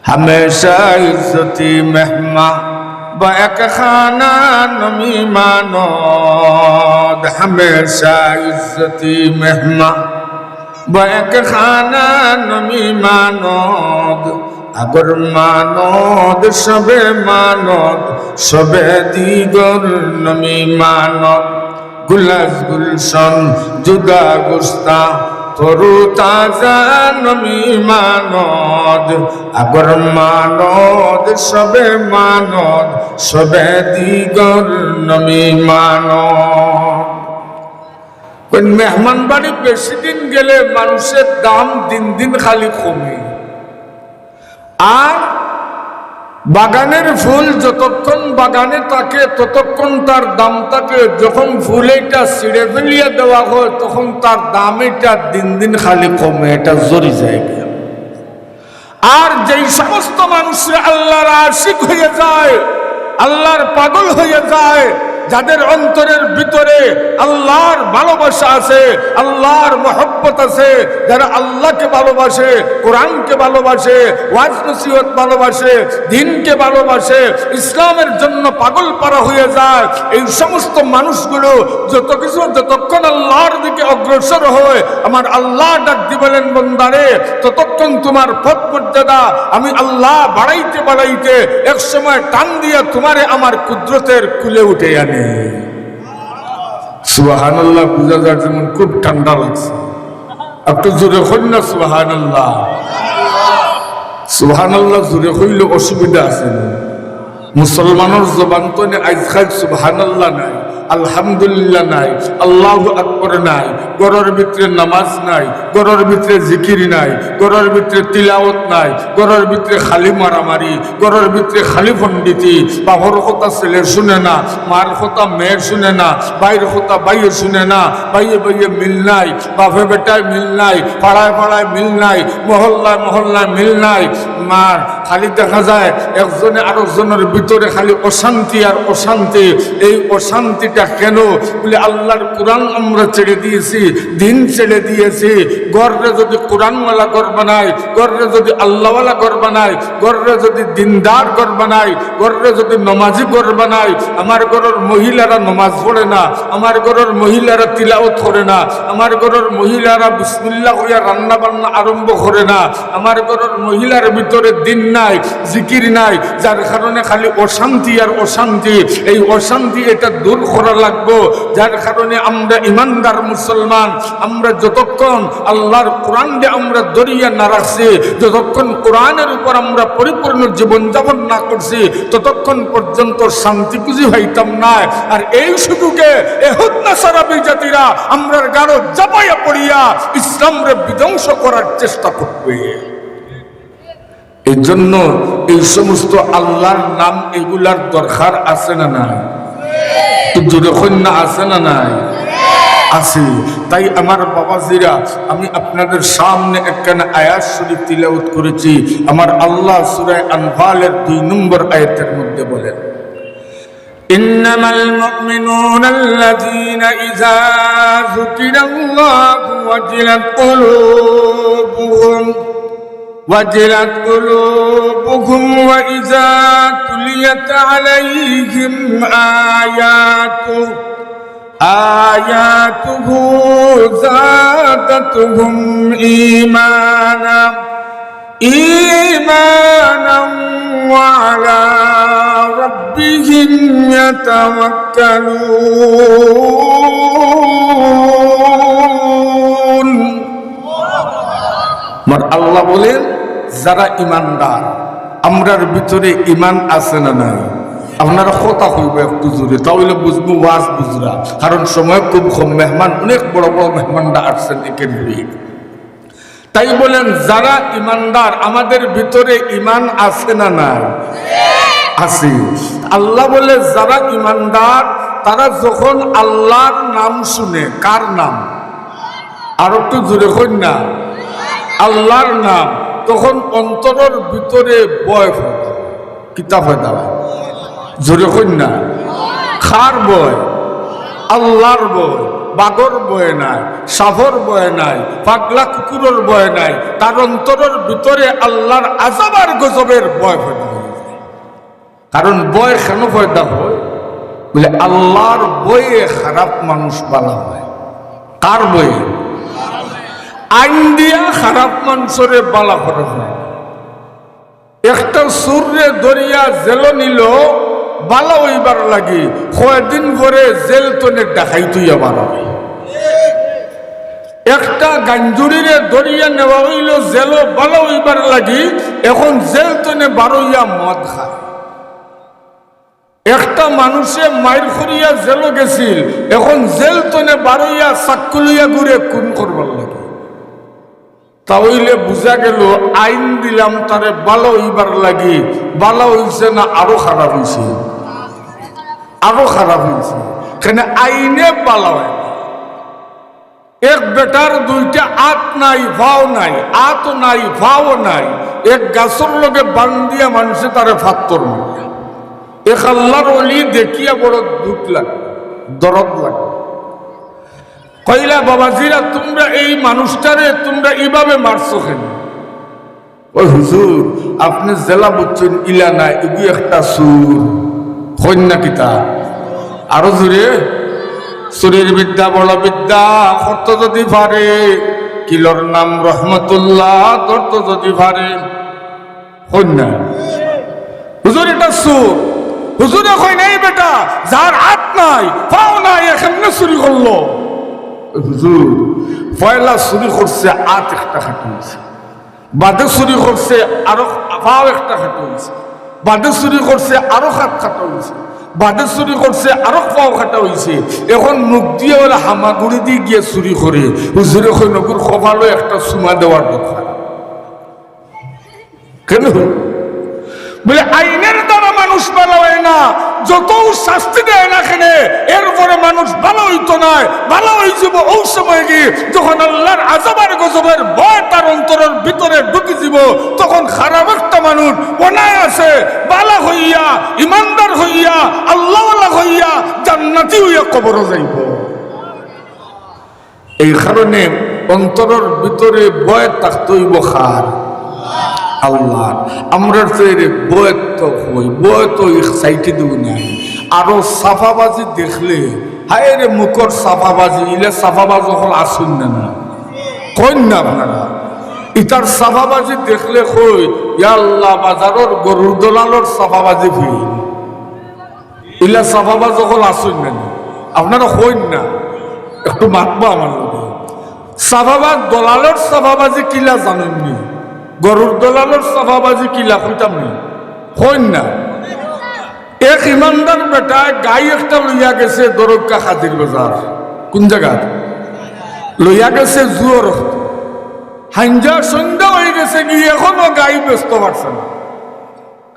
हमेशा इज्जती मेहमा व एक खाना नमी मानोद हमेशा इज्जती मेहमा व एक खाना नमी मानोद अगर मानोद सबे दिगर नमी मानोद गुलास गुलशन जुदा गुस्ता तरू ताजा नमी मानद अगर मानद सबे दिगर नमी मानद। मेहमान बाड़ी बेশি दिन गेले মানুষের দাম দিন দিন খালি কমে, আর বাগানের ফুল যতক্ষণ বাগানে থাকে ততক্ষণ তার দাম থাকে, যখন ফুল এটা ছিঁড়ে ফেলিয়ে দেওয়া হয় তখন তার দাম এটা দিন দিন খালি কমে, এটা জরি যায়। আর যেই সমস্ত মানুষ আল্লাহর আশিক হয়ে যায়, আল্লাহর পাগল হয়ে যায়, যাদের অন্তরের ভিতরে আল্লাহর ভালোবাসা আছে, আল্লাহর মহব্বত আছে, যারা আল্লাহকে ভালোবাসে, কোরআনকে ভালোবাসে, ওয়াজ নসিহত ভালোবাসে, দ্বীনকে ভালোবাসে, ইসলামের জন্য পাগল পারা হয়ে যায়, এই সমস্ত মানুষগুলো যত কিছু যতক্ষণ আল্লাহর দিকে অগ্রসর হয়, আমার আল্লাহ ডাক দিয়ে বলেন, বান্দারে ততক্ষণ তোমার পথ মর্যাদা আমি আল্লাহ বাড়াইতে বাড়াইতে এক সময় টান দিয়ে তোমারে আমার কুদরতের কুলে উঠে আনে। সুবহানাল্লাহ বুঝা যায়, যেমন খুব ঠান্ডা লাগছে, একটু জোরে হইল না সুবহানাল্লাহ। সুবহানাল্লাহ জোরে হইলে অসুবিধা আছে না, মুসলমানের জবান তো আজকাল সুবহানাল্লাহ নাই, আলহামদুলিল্লাহ নাই, আল্লাহু আকবার নাই, ঘরের ভিতরে নামাজ নাই, ঘরের ভিতরে জিকির নাই, ঘরের ভিতরে তিলাওয়াত নাই, ঘরের ভিতরে খালি মারামারি, ঘরের ভিতরে খালি পণ্ডিতি, বাবার কথা ছেলে শুনে না, মার কথা মেয়ে শুনে না, বাইরের কথা বাইরে শুনে না, বাইয়ে বাইয়ে মিল নাই, বাপে বেটায় মিল নাই, পাড়ায় পাড়ায় মিল নাই, মহল্লায় মহল্লায় মিল নাই, মার খালি দেখা যায় একজনে আরেকজনের ভিতরে খালি অশান্তি আর অশান্তি। এই অশান্তিটা কেন বলে আল্লাহর কোরআন আমরা ছেড়ে দিয়েছি, দিন ছেড়ে দিয়েছি। ঘরে যদি কোরআনওয়ালা ঘর বানায়, ঘরে যদি আল্লাহওয়ালা ঘর বানায়, ঘরে যদি দিনদার ঘর বানায়, ঘরে যদি নমাজি ঘর বানায়, আমার ঘরের মহিলারা নমাজ পড়ে না, আমার ঘরের মহিলারা তিলাওয়াত করে না, আমার ঘরের মহিলারা বিসমিল্লাহ কইয়া রান্না বান্না আরম্ভ করে না, আমার ঘরের মহিলার ভিতরে দিন নাই, জিকির নাই, যার কারণে খালি অশান্তি আর অশান্তি। এই অশান্তি এটা দূর করা লাগবো, যার কারণে আমরা ইমানদার মুসলমান, আমরা যতক্ষণ আল্লাহর কোরআন দিয়ে আমরা দরিয়া না রাখছি, যতক্ষণ কোরআনের উপর আমরা পরিপূর্ণ জীবনযাপন না করছি, ততক্ষণ পর্যন্ত শান্তি খুঁজে পাইতাম না। আর এই সুযোগে এহুদ নাসারা বিজাতিরা আমরার গাঢ় চাপাইয়া পড়িয়া ইসলামরে বিধ্বংস করার চেষ্টা করবে। এই জন্য এই সমস্ত আল্লাহর নাম এগুলার দরকার আছে না নাই? জোরে কন্যা আছে না নাই? আছে। তাই আমার বাবাজিরা, আমি আপনাদের সামনে একখানা আয়াত শরীফ তিলাওয়াত করেছি। আমার আল্লাহ সূরা আনফালের 2 নম্বর আয়াতের মধ্যে বলেন, ইন্নামাল মুমিনুনাল্লাযীনা ইযা যুকিরাল্লাহু وجلت قلوبهم وإذا تليت عليهم آياته زادتهم إيمانا وعلى ربهم يتوكلون। আল্লাহ বলেন, যারা ইমানদার, আমরার ভিতরে ইমান আছে না নাই? আপনারা কথা হইব একটু জোরে, তাহলে বুঝবো ওয়াজ বুঝরা, কারণ সময় খুব কম, মেহমান অনেক বড় বড় মেহমানরা আসছেন একের বিয়ে। তাই বলেন যারা ইমানদার, আমাদের ভিতরে ইমান আছে না নাই? আছে। আল্লাহ বলে যারা ইমানদার তারা যখন আল্লাহর নাম শুনে, কার নাম? আর একটু জোরে কই না, আল্লাহর নাম, তখন অন্তরের ভিতরে ভয় ফোটা। কিতাব হয় দাঁড়া, জোরে কই না, খার ভয়, আল্লাহর ভয়। বাগর বয়ে নাই, সাফর বয়ে নাই, পাগলা কুকুরের বয়ে নাই, তার অন্তরের ভিতরে আল্লাহর আযাব আর গজবের ভয় পয়দা হয়ে যায়। কারণ ভয় কেন পয়দা হয় বলে আল্লাহর বয়ে খারাপ মানুষ বালা হয়। কার বয়ে? আইন দিয়া খারাপ মানুষের বালা করা হয়। একটা সুরে দরিয়া জেল নিল বালা হইবার লাগি, কয়দিন পরে জেল তনে ডাকাই তুইয়া বাড়াবে। একটা গাঞ্জুরিরে দরিয়া নেওয়া হইল জেল বালা হইবার লাগি, এখন জেল তনে বারোইয়া মদ খায়। একটা মানুষে মাইর করিয়া জেল গেছিল, এখন জেল তনে বারোইয়া চাক্কু লইয়া ঘুরে খুন করবার লাগে। তাহলে বুঝা গেল আইন দিলাম তারে ভালো হইবার লাগি, ভালো হইছে না আরো খারাপ হইছে, আরো খারাপ হইছে। এখানে আইনে ভালো হয় না। এক বেটার দুইটা আত নাই, ভাও নাই, আত নাই, ভাও নাই, এক গাছের লগে বান্ধিয়া মানুষে তারে ফাত্তর মারিয়া। এক আল্লাহর ওলি দেখিয়া বড় দুঃখ লাগে, দরদ লাগে। কইলা বাবাজিরা তোমরা এই মানুষটারে তোমরা এইভাবে মারছো কেন? ওই হুজুর আপনি জেলা বুঝছেন ইলা না, এগু একটা সুর কন্যা কিতা আরো জোরে। সুরের বিদ্যা বড় বিদ্যা, করত যদি পারে কিলর নাম রহমতুল্লাহ, ধরত যদি পারে কন্যা। হুজুর এটা সুর। হুজুরে কই নাই বেটা যার হাত নাই পাও নাই এখানে চুরি করলো। হুজুর পয়লা চুরি করছে আত একটা খাটো হয়েছে, বাদে চুরি করছে আরো পাও একটা খাটো হয়েছে, বাদে চুরি করছে আরো হাত খাটো হয়েছে, বাদে চুরি করছে আরো পাও খাটা হয়েছে। এখন মুখ দিয়ে ওরা হামাগুড়ি দিয়ে গিয়ে চুরি করে। হুজুরে কই নকুর কপালে একটা চুমা দেওয়ার দরকার। কেন বলে আইনের দ্বারা মানুষ ভালো হয় না, যত শাস্তি দেয় না কেন এরপরে মানুষ ভালো হইতো না। ভালো হয়ে যাব ওই সময় গিয়ে যখন আল্লাহর আযাবের গজবের ভয় তার অন্তরের ভিতরে ঢুকে যাব, তখন খারাপ একটা মানুষ অনায়াসে ভালো হইয়া ইমানদার হইয়া আল্লাহওয়ালা হইয়া জান্নাতি হইয়া কবরে যাইব। এই কারণে অন্তরের ভিতরে ভয় থাকতে হইব খার আল্লাহ। আমরা বয় তো হই, বয় তো সাইটে দেব নাই। আরো সাফাবাজি দেখলে হায় রে মুখর সাফাবাজি, ইলে সাফাবাজি হল আসুন না না কইন না আপনারা। ইটার সাফাবাজি দেখলে কই আল্লাহ বাজারের গরুর দলালর সাফাবাজি ফিল, ইলা সাফাবাজি হল আসুন না না আপনারা কইন না, একটু মাতবো আমার লোক। সাফাবাজ দলালর সাফাবাজি কিলা জানেননি, গরুর দলালের সাফাবাজি কিলা কইতাম নি কইন না। এক ইমানদার বেটা গাই একটা লইয়া গেছে দরগা খাদির বাজার, কোন জায়গা লইয়া গেছে জুয়র হাঞ্জা সন্ধ্যা হয়ে গেছে গিয়ে এখনো গাই ব্যস্ত পারছে না।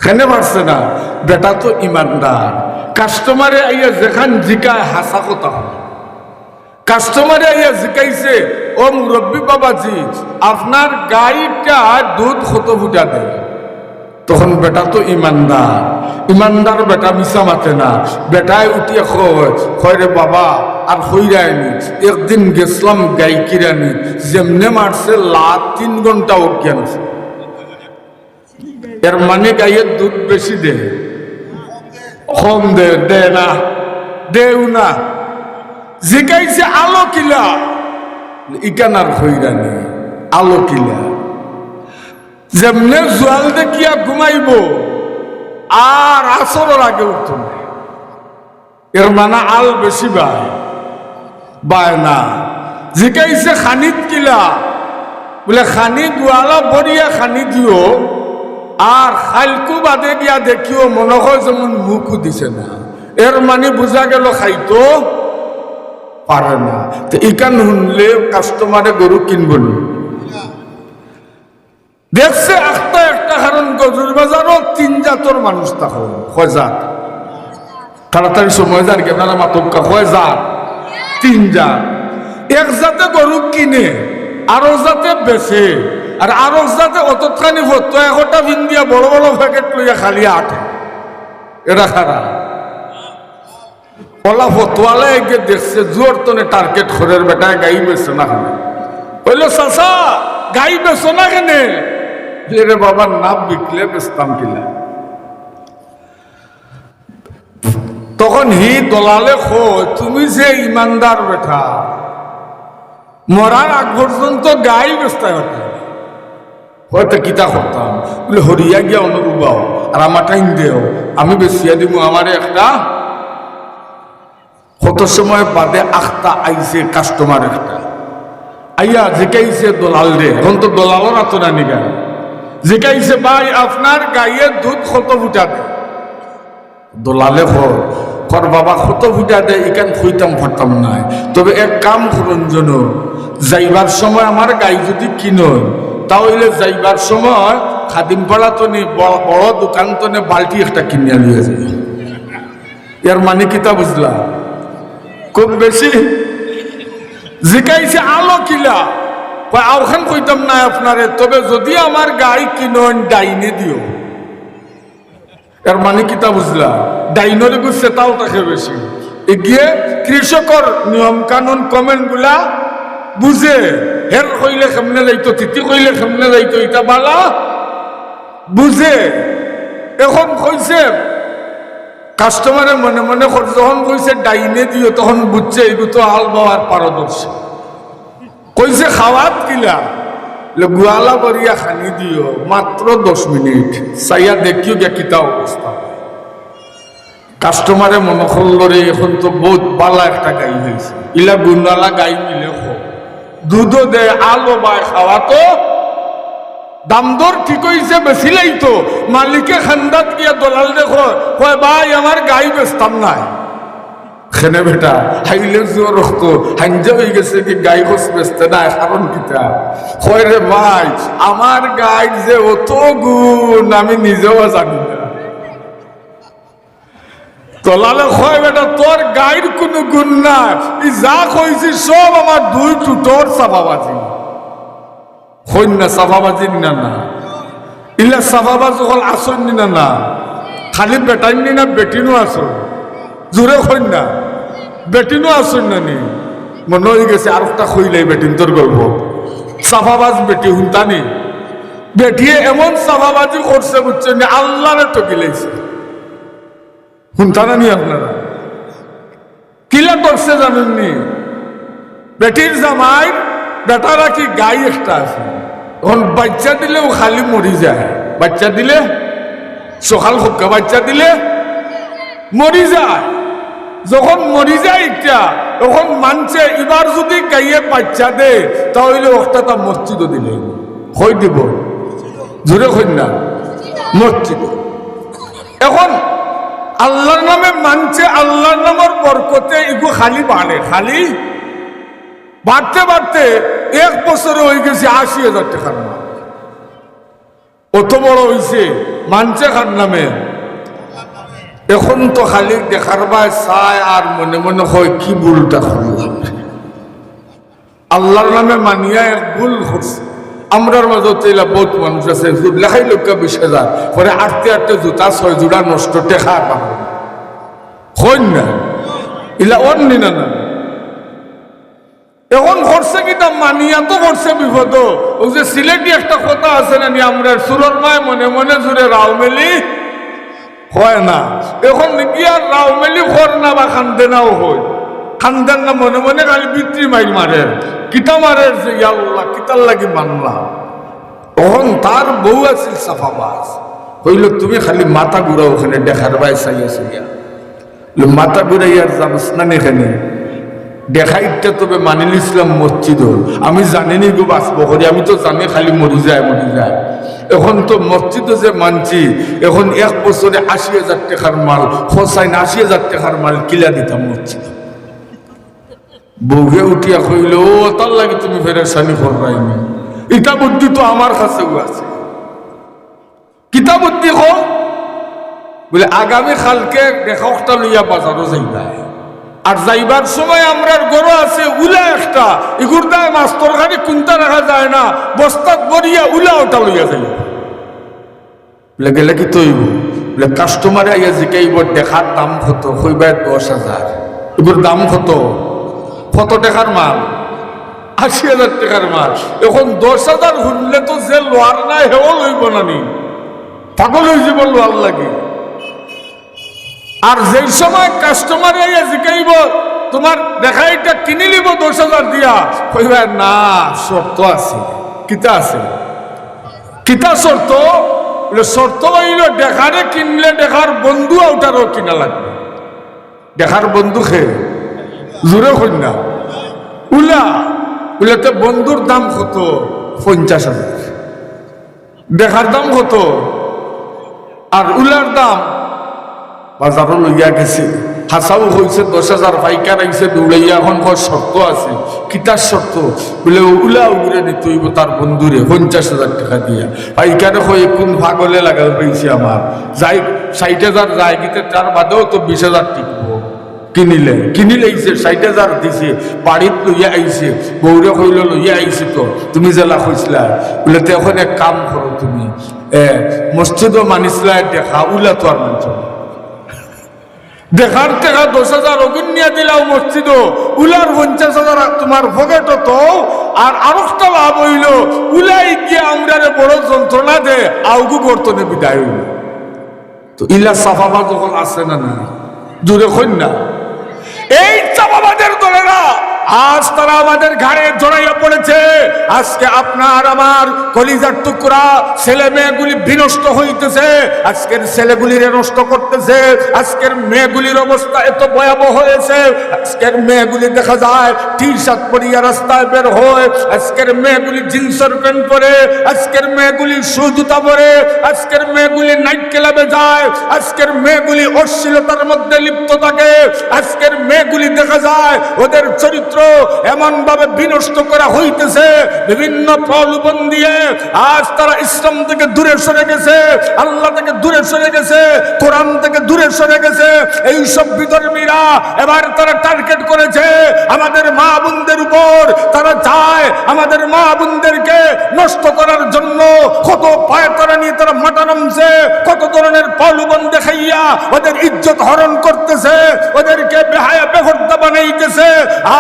খেনে পারছে না, বেটা তো ইমানদার। কাস্টমারে আইয়া যেখান জিকায় হাসা কথা হয়। কাস্টমারে আইয়া জিকাইছে ও মুরব্বী বাবাজি আপনার গাইটা দুধ কত ফুটা দেয়? তখন বেটা তো ইমানদার, ইমানদার বেটা মিশা মাতে না। বেটায় উঠিয়ে কয় রে বাবা আর হইরায়নি, একদিন গেছিলাম গাই কিরানি, যেমনে মারছে লাখ 3 ঘন্টা অজ্ঞান আছে। এর মানে গাইয়ের দুধ বেশি দে, কম দে, দে না, দেও না। জিগাইছে আলো কিলা, ইকানার হইরানি আলো কিলা। যেমনে জোয়াল দেখিয়া ঘুমাইব আর আসরের আগে উঠত না, এর মানে আল বেশি বায় না। জিগাইছে খানিত কিলা, বলে খানি দুয়ালা বরিয়া খানি দিও আর খালকু বাদে গিয়া দেখিও মনে হয় যেমন মুখও দিছে না। এর মানে বোঝা গেল খাইতো পারে না। তো ইকান শুনলে কাস্টমারে গরু কিনব না। দেখছে একটা কারণ গরুর বাজারও 3 জাতর মানুষ থাকে, কয় জাত, তাড়াতাড়ি সময় যান আপনারা মাতকা, কয় জাত, 3 জাত। এক জাতে গরু কিনে, আরো জাতে বেচে, আর আরো জাতে অতখানি ভর্ত 1টা ভিন্দিয়া বড় বড় প্যাকেট লইয়া খালি আটে। এটা খারাপ ওলা ফতোয়ালা এগে দেখছে জোর তনে টার্গেট খরের বেটায় গাই বেছে না কেন বললো চাচা গাই বেছো না কেনে রে বাবার নাম বিকলে বেচতাম কিলা তখন হি দলালে তুমি যে ইমানদার বেটা মরার আগ পর্যন্ত গাই বেচতে হতো হয়তো কিতা করতাম বলে হরিয়া গিয়া অনুবাও আর আমার টাইম দেও আমি বেশিয়া দিব আমার একটা কত সময় বাদে আখটা আইছে কাস্টমার একটা আইয়া জিকাইছে দলাল রে এখন তো দলালর আতনা নিগা জিকাইছে ভাই আপনার গাইয়ে দুধ কত ফুটা দে দলালে কর বাবা কত ফুটা দে এখান খুঁইতাম ফারতাম নাই তবে এক কাম করুন জন যাইবার সময় আমার গাই যদি কিনো তাহলে যাইবার সময় খাদিম পাড়া তো নি বড় দোকান তো নে বালতি একটা কিনিয়া নিয়ে যায় এর মানে কিতা বুঝলা খুব বেশি জিকাইছে আলো কিলা আওখান কইতাম না আপনারে তবে যদি আমার গাই কিনন ডাইনে দিও এর মানে কিতা বুঝলা ডাইনরে গুছে তাও তাকে বেশি এগিয়ে কৃষকর নিয়ম কানুন কমেন্ট গুলা বুঝে হের কইলে কেমনে যাইতো তিতি কইলে কেমনে যাইতো এটা বালা বুঝে এখন কইছে কাস্টমারে মনে মনে যখন কইছে ডাইনে দিও তখন বুঝছে এগুলো তো আল বাবার পারদর্শী কইছে খাওয়াত কিলা গুয়ালা বরিয়া খানি দিও মাত্র 10 মিনিট চাইয়া দেখিও গিয়া কিতা অবস্থা কাস্টমারে মনে করলো রে এখন তো বহুত বালা একটা গাই হয়েছে ইলা গুন্ডালা গাই মিলে দুধও দেয় আলো বায় খাওয়া তো দাম দর ঠিক হয়েছে বেশিলেই তো মালিকে খান্দাত গিয়া দলাল দেখো কয় ভাই আমার গাই বেচতাম নাই খেনে বেটা হাইলে জোর রক্ত হাঞ্জা হয়ে গেছে কি গাই খোঁজ বেচতে নাই কারণ কিতা কয় রে ভাই আমার গাই যে অত গুণ আমি নিজেও জানি না দলালে কয় বেটা তোর গাইর কোনো গুণ নাই যা কইছি সব আমার দুই টুটোর চাপাবাজি কন্যা চাপাবাজি না না ইলা চাপাবাজ হল আসন না না খালি বেটাই নি না বেটিনও আসন জোরে কন্যা বেটিনও আসন না নি মনে হয়ে গেছে আর একটা কইলাই বেটিন তোর গল্প চাপাবাজ বেটি হুনতানি বেটিয়ে এমন চাপাবাজি করছে বুঝছেন আল্লাহরে টকিলাইছে হুনতানা নি আপনারা কিলা করছে জানেননি বেটির জামাই বেটারা কি গাই একটা আছে এখন বাচ্চা দিলেও খালি মরি যায় বাচ্চা দিলে সকাল হকা বাচ্চা দিলে মরি যায় যখন মরি যায় একটা তখন মানছে এবার যদি গাইয়ে বাচ্চা দে তাহলে একটা মসজিদও দিলে হই দিব জোরে হই না মসজিদ এখন আল্লাহর নামে মানছে আল্লাহর নামের বরকতে এগু খালি বাড়ে খালি বাড়তে বাড়তে 1 বছরে হয়ে গেছে 80,000 টাকার মাল অত বড় হয়েছে মানছে খান নামে এখন তো খালি দেখার বাই চায় আর মনে মনে হয় কি ভুলটা করলাম আল্লাহর নামে মানিয়া এক ভুল করছে আমরার মাঝে বহুত মানুষ আছে লেখাই লোক 20,000 পরে আটতে আটতে জুতা 6 জোড়া নষ্ট টেকা পাবো হইন না ইলা অন্য না না এখন করছে কিনা মানিয়া তো করছে বিপদ ওই যে সিলেটি একটা কথা আছে না আমরা সুরর মায় মনে মনে জুড়ে রাও মেলি হয় না এখন কি আর রাও মেলি কর না বা খান্দে নাও হয় খান্দার না মনে মনে খালি বিত্রি মাইল মারে কিতা মারে যে আল্লাহ কিতার লাগি মানলাম তখন তার বউ আছিল সাফাবাজ হইল তুমি খালি মাথা ঘুরাও ওখানে দেখার বাই চাইয়া চাইয়া মাথা ঘুরাইয়ার যাবস না এখানে দেখাইতে তবে মানিল ইসলাম মসজিদ আমি জানিনি গো বাঁচবো করি আমি তো জানি খালি মরি যায় এখন তো মসজিদ যে মানছি এখন 1 বছরে 80,000 টাকার মাল হোসাইন 80,000 টাকার মাল কিলা দিতাম মসজিদ বউকে উঠিয়া কইল ও তার লাগে তুমি ফেরেশানি করবাইনি ইটা বুদ্ধি তো আমার কাছেও আছে কিতা বুদ্ধি কো বলে আগামী কালকে দেখাটা লইয়া বাজারও যাইবা আর যাইবার সময় আমরা গরু আছে উলা একটা ইগুর দায় মাছ তরকারি কোনটা রাখা যায় না বস্তাত ভরিয়া উলা ওটা লইয়া যাই গেলে কি তৈব বলে কাস্টমারে আইয়া জিকাইব দেখার দাম কত হইবা 10,000 এগুলোর দাম কত টাকার মাল? ৮০,০০০ টাকার মাল। এখন ১০,০০০ শুনলে তো যে লোয়ার নাই হেও লইব না, নি পাগল হয়ে যাব লোয়ার লাগে। আর যেই সময় কাস্টমার জিকাইব তোমার দেখা এটা কিনে নিব ১০,০০০ দিয়া, কইবা না শর্ত আছে। কিতা আছে? কিতা শর্ত? শর্ত হইল দেখারে কিনলে দেখার বন্ধু ওটারও কিনা লাগবে। দেখার বন্ধু খে জোরে হই না উলাতে বন্ধুর দাম কত? ৫০,০০০। দেখার দাম কত? আর উলার দাম বাজারও লইয়া গেছে, হাসাও হয়েছে ১০,০০০, পাইকার আইছে দৌড়াইয়া। এখন শর্ত আছে। কিতার শর্ত? বলে উলা উড়ে নিতে হইব তার বন্ধুরে ৫০,০০০ টাকা দিয়া। পাইকারে হয়ে কোন ভাগলে লাগাল পেয়েছে আমার যাই ৬০,০০০ যায়, কিন্তু তার বাদেও তো ২০,০০০ টিকবো। কিনিলে ৬০,০০০ দিছে, বাড়িত লইয়া আইছে, বৌরে কইল লইয়া আইছে তো তুমি জেলা খুঁজলা। বলে তো এখন এক কাম করো, তুমি মসজিদও মানিসলা দেখা, উলা তো আর মানছ না। দেখার টাকা ১০,০০০ অগুনিয়া দিলাও মসজিদ, উলার ৫০,০০০ তোমার ভোগেটো তো। আর আরেকটা লাভ হইল, উলাই গিয়ে আমরা বড় যন্ত্রণা দে আউগু বর্তনে বিদায় হইল। তো ইলা সাফাবা যখন আসে না না জোরে কই না, এই চাপাবাদের দলেরা আজ তারা আমাদের ঘাড়ে জড়াইয়া পড়েছে। আজকে আপনার আমার কলিজার টুকরা ছেলে মেয়েগুলি বিনষ্ট হইতেছে, আজকের ছেলেগুলিরে নষ্ট করতেছে। আজকের মেয়েগুলির অবস্থা এত ভয়াবহ হয়েছে, আজকের মেয়েগুলি দেখা যায় টি শার্ট পরিয়া রাস্তায় বের হয়, আজকের মেয়েগুলি জিন্সের প্যান্ট পরে, আজকের মেয়েগুলি শু জুতা পরে, আজকের মেয়েগুলি নাইট ক্লাবে যায়, আজকের মেয়েগুলি অশ্লীলতার মধ্যে লিপ্ত থাকে, আজকের মেয়েগুলি দেখা যায় ওদের চরিত্র এমন ভাবে বিনষ্ট করা হইতেছে বিভিন্ন প্রলোভন দিয়ে। আজ তারা ইসলাম থেকে দূরে সরে গেছে, আল্লাহ থেকে দূরে সরে গেছে, কোরআন থেকে দূরে সরে গেছে। এই সব বিধর্মীরা এবার তারা টার্গেট করেছে আমাদের মা বোনদের উপর। তারা চায় আমাদের মা বোনদেরকে নষ্ট করার জন্য কত পায়তারা নিয়ে তারা মাথা নামছে, কত ধরনের প্রলোভন দেখাইয়া ওদের ইজ্জত হরণ করতেছে, ওদেরকে বেহায়া বেহদ্দা বানাইতেছে।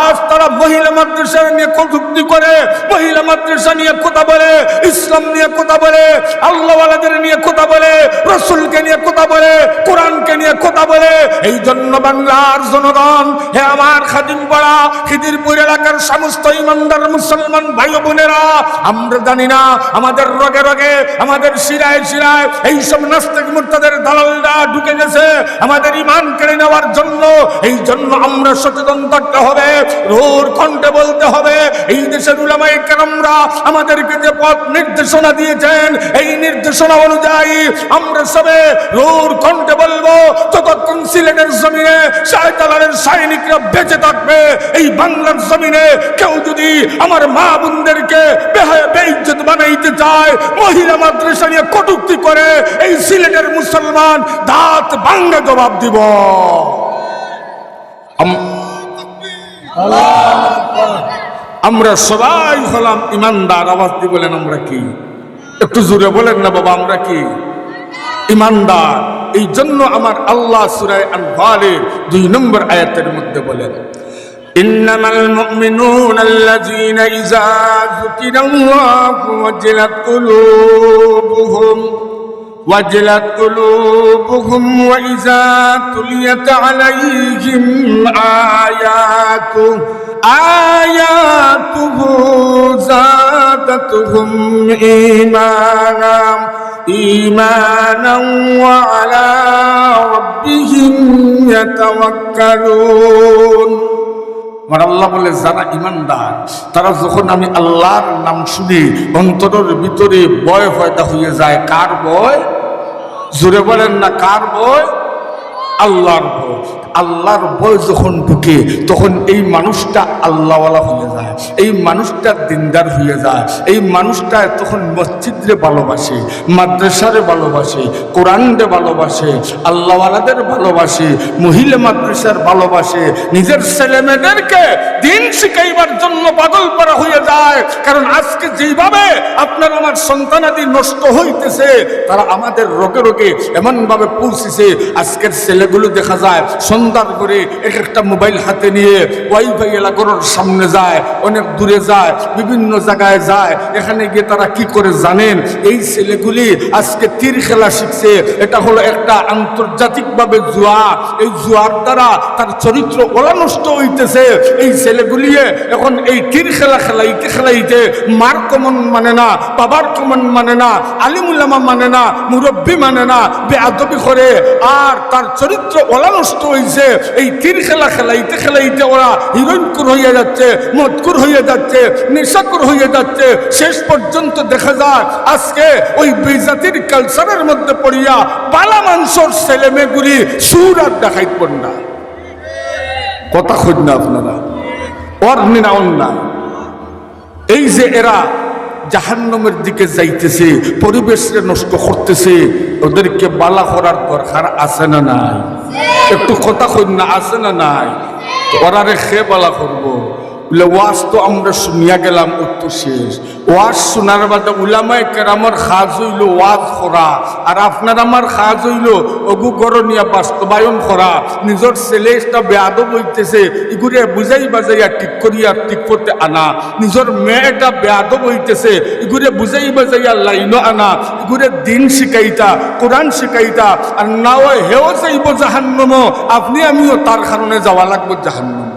আজ তারা মহিলা মাদ্রাসা নিয়ে কটূক্তি করে, মহিলা মাদ্রাসা নিয়ে কথা বলে, ইসলাম নিয়ে কথা বলে, আল্লাহওয়ালাদের নিয়ে কথা বলে, রসুলকে নিয়ে কথা বলে, কোরআনকে নিয়ে কথা বলে। এই জন্য বাংলার জনগণ, হে আমার খাদিম পাড়া খিদিরপুর এলাকার সমস্ত ইমানদার মুসলমান ভাই বোনেরা, আমরা জানি না আমাদের রগে রগে আমাদের শিরায় শিরায় এইসব নাস্তিক মুরতাদের দালালরা ঢুকে গেছে আমাদের ইমান কেড়ে নেওয়ার জন্য। এই জন্য আমরা সচেতন থাকতে হবে, রোর কণ্ঠে বলতে হবে। এই দেশের উলামায়ে কেরামরা আমাদেরকে যে পথ নির্দেশনা দিয়েছেন, এই নির্দেশনা অনুযায়ী আমরা সবে রোর কণ্ঠে বলবো, যতক্ষণ সিলেটের জমিনে শাহজালালের সৈনিকরা বেঁচে থাকবে, এই বাংলার জমিনে কেউ যদি আমার মা বোনদেরকে বেইজ্জত বানাইতে চায়, মহিলা মাদ্রাসা নিয়ে কটূক্তি করে, এই সিলেটের মুসলমান দাঁত ভাঙা জবাব দিব। আমরা সবাই হলাম ইমানদার। আওয়াজ দিয়ে বলেন আমরা কি? একটু জোরে বলেন না বাবা, আমরা কি ইমানদার? এই জন্য আমার আল্লাহ সূরা আনফালের ২ নম্বর আয়াতের মধ্যে বলেন, ইন্নামাল মুমিনুনা আল্লাযীনা ইযা যুকিরাল্লাহু ওয়াজিলাত কুলুবুহুম ওয়া ইযা তুলিয়াত আলাইহিম আয়াতুহু যাদাতুহুম ঈমানান ওয়া আলা রাব্বিহিম ইয়াতাওয়াক্কালুন। আমার আল্লাহ বলে, যারা ইমানদার তারা যখন আমি আল্লাহর নাম শুনি অন্তরের ভিতরে ভয় পয়দা হয়ে যায়। কার ভয়? জোরে বলেন না, কার ভয়? আল্লাহর ভয়। আল্লাহর ভয় যখন ঢুকে তখন এই মানুষটা আল্লাহওয়ালা হয়ে যায়, এই মানুষটা দিনদার হয়ে যায়, এই মানুষটা তখন মসজিদরে ভালোবাসে, মাদ্রাসারে ভালোবাসে, কোরআনরে ভালোবাসে, আল্লাহওয়ালাদের ভালোবাসে, মহিলা মাদ্রাসার ভালোবাসে, নিজের ছেলে মেয়েদেরকে দিন শিখাইবার জন্য পাগল করা হয়ে যায়। কারণ আজকে যেইভাবে আপনার আমার সন্তানাদি নষ্ট হইতেছে, তারা আমাদের রোগে রোগে এমন ভাবে পৌঁছেছে, আজকের ছেলেগুলো দেখা যায় সন্ধ্যার করে এক একটা মোবাইল হাতে নিয়ে ওয়াইফাই এলাকার সামনে যায়, অনেক দূরে যায়, বিভিন্ন জায়গায় যায়। এখানে গিয়ে তারা কি করে জানেন? এই ছেলেগুলি আজকে তীর খেলা শিখছে। এটা হলো একটা আন্তর্জাতিকভাবে জুয়া। এই জুয়ার দ্বারা তার চরিত্র ওলা নষ্ট হইতেছে। এই ছেলেগুলি এখন এই তীর খেলা খেলাইতে খেলাইতে মার কমন মানে না, বাবার কমন মানে না, আলিমুল্লামা মানে না, মুরব্বী মানে না, বেআদবি করে। আর তার চরিত্র ওলা নষ্ট হয়েছে। এই তীর খেলা খেলাইতে খেলাইতে ওরা হিরোইনকুর হয়ে যাচ্ছে, মদকুর হয়ে যাচ্ছে, নেশাকুর হয়ে যাচ্ছে। শেষ পর্যন্ত দেখা যায় আজকে ওই বিজাতির কালচারের মধ্যে পড়িয়া পালা মাংসর ছেলে মেয়েগুলি সুর আর দেখাইত না। কথা খোঁজ না আপনারা, অর্ণিনা অন্যা। এই যে এরা জাহান্নামের দিকে যাইতেছে, পরিবেশকে নষ্ট করতেছে, ওদেরকে বালা করার দরকার আছে না নাই? একটু কথা কই না, আছে না নাই? ওরারে খে বালা করবো? ওয়াজ তো আমরা শুনিয়া গেলাম, উত্তর শেষ। ওয়াজ শোনার বাদে উলামায়ে কেরামের কাজ হইল ওয়াজ করা, আর আপনার আমার কাজ হইল অগু করণীয় বাস্তবায়ন করা। নিজের ছেলেটা বেয়াদব হইতেছে, এগুলো বুঝাই বাজাইয়া ঠিক করিয়া ঠিক করতে আনা। নিজের মেয়েটা বেয়াদব হইতেছে, এগুলো বুঝাই বাজাইয়া লাইন আনা। এগুলো দিন শিখাইতা, কোরআন শিখাইতা। আর না হয় হেও যাইব জাহান্নাম, আপনি আমিও তার কারণে যাওয়া লাগবো জাহান্নাম।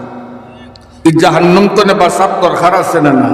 এই জাহান্নাম তো বাঁচার দরকার আছে না না?